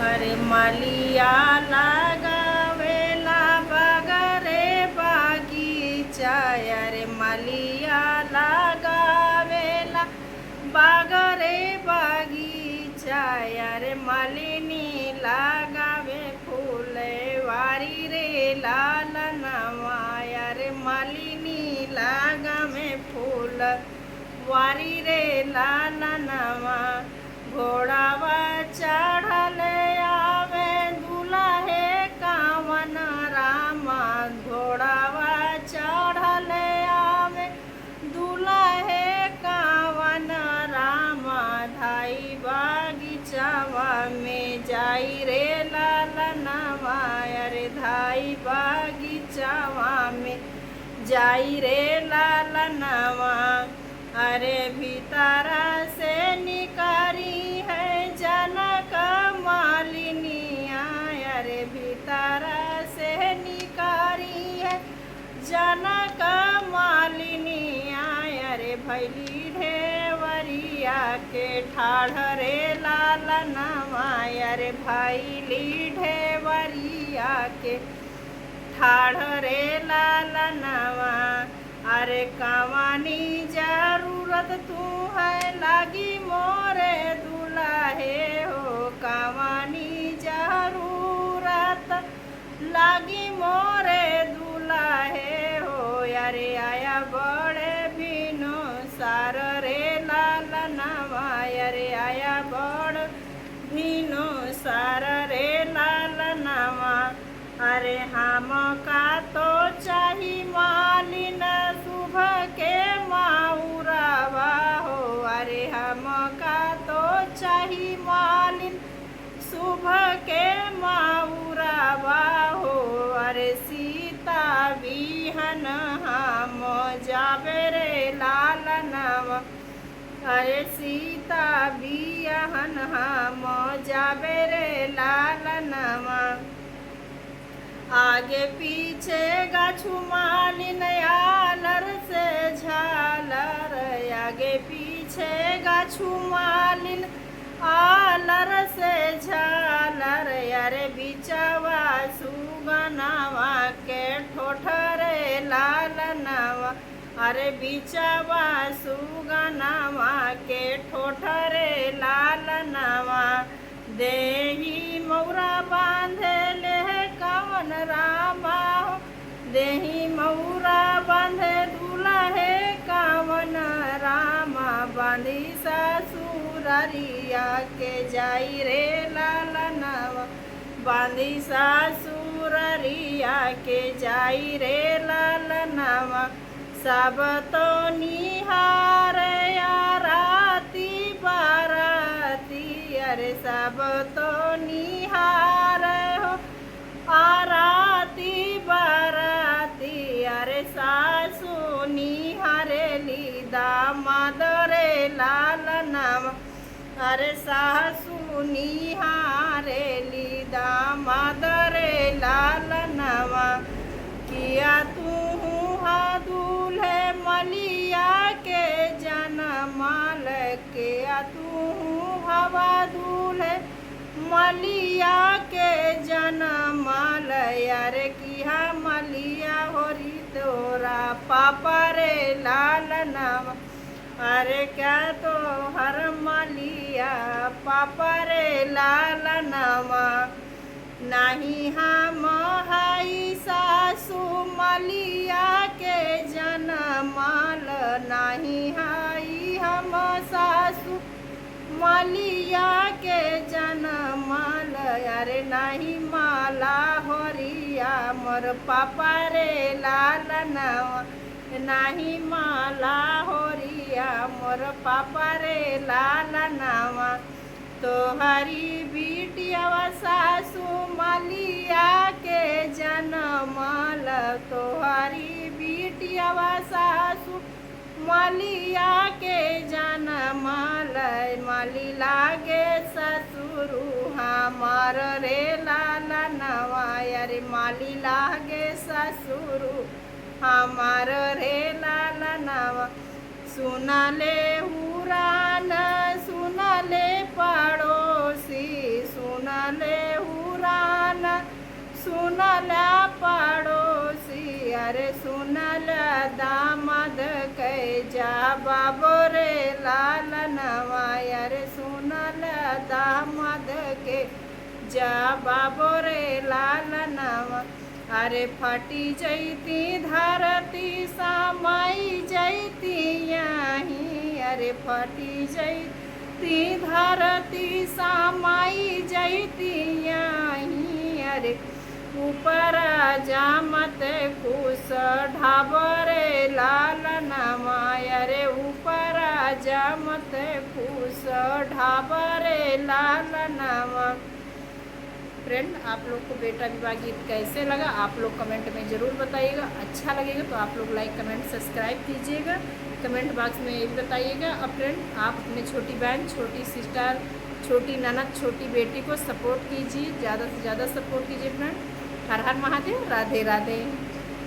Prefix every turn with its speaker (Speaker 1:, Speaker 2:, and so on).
Speaker 1: अरे मलिया लगावेला बगरे बागीचा। अरे मलिया लगावेला बगरे बागीचा। अरे मालिनी लगावे फूले वारी रे लालनवा। अरे मालिनी लगावे फूल वारी रे लालनवा। घोड़ावा चढ़ल आवे दुल्हे कावन रामा। घोड़ावा चढ़ल आवे दुल्हे कावन रामा। धाई बागीचावा में जाई रे लालनवा। अरे धाई बागीचावा में जाई रे लालनवा। अरे भीतरा से निकारी है जनक मालिनिया। अरे भीतरा से निकारी है जनक मालिनिया। अरे भैली ढेवरिया के ठाढ़ रे लालनवा। अरे भैली ढेवरिया के ठाढ़ रे लालनवा। अरे कवानी जरूरत तू है लागी मोरे दुल्हे हो। कवानी जरूरत लागी मोरे दुल्हे हो। अरे आया बड़े भीनो सार रे लालनवा। अरे आया बड़ भीनो सार रे लालनवा। अरे हम का तो चाही मालिन शुभ के माउरावा हो। अरे हम का तो चाही मालिन शुभ के माउरावा हो। अरे सीता बिहन हम जाबे रे लालनवा। अरे सीता बिहन हम जाबे रे लालनवा। आगे पीछे गाछू मालिन आलर से झालर। आगे पीछे गाछू मालिन आलर से झालर। अरे बिचवा सुगनावा के ठोठरे लालनवा। अरे बिचवा सुगनावा के ठोठरे लालनवा। देही मौरा बांधे ले कवन रामा हो। देही मौरा बांधे दुल्हे कवन रामा। बांधी ससुररिया के जाई रे लालनवा। बांधी ससुररिया के जाई रे लालनवा। सब तो निहार राती बाराती। अरे सब तो निहार हो आराती बाराती। अरे सासू निहारेली दामाद रे लालनवा। अरे सासू निहारेली दामाद रे लालनवा। किया तू हा दूल्हे मलिया के जनमाल। किया तू हवा दूल्हे मलिया के जनमाल। अरे किया मलिया होरी तोरा पापा रे लालनवा। अरे क्या तो हर मलिया पापा रे लालनवा। नहीं हम हाई सासू मलिया के जनमाल। नहीं हाई हम सासू मलिया के जनमाल। अरे नहीं माला होरिया मोर पापा रे लालनवा। नहीं माला होरिया मोर पापा रे लालनवा। तोहरी बिटियावा सासू मलिया के जनमाल। तोहरी बिटियावा सासू मलिया के जनमाल। मली लागे ससुरु हमार रे लालनवा। अरे माली लागे ससुरु हमार रे लालनवा। सुनले हुरान सुनले पड़ोसी सुन सुनले हुरान सुनला पड़ोसी अरे सुनला दामाद कै जा बाबो रे लालनवा अरे सुनला दामाद के जा बाबो रे लालनवा अरे फटी जैती धरती समाई जैती यहीं अरे फटी जैती धरती समाई जैती यहीं अरे ऊपर जामत खुश ढाबरे लालनवा अरे ऊपर जामत खुश ढाबरे लालनवा। फ्रेंड, आप लोग को बेटा विवाह गीत कैसे लगा आप लोग कमेंट में ज़रूर बताइएगा। अच्छा लगेगा तो आप लोग लाइक कमेंट सब्सक्राइब कीजिएगा, कमेंट बॉक्स में ये भी बताइएगा। अब फ्रेंड, आप अपने छोटी बहन, छोटी सिस्टर, छोटी ननद, छोटी बेटी को सपोर्ट कीजिए, ज़्यादा से ज़्यादा सपोर्ट कीजिए फ्रेंड। हर हर महादेव, राधे राधे।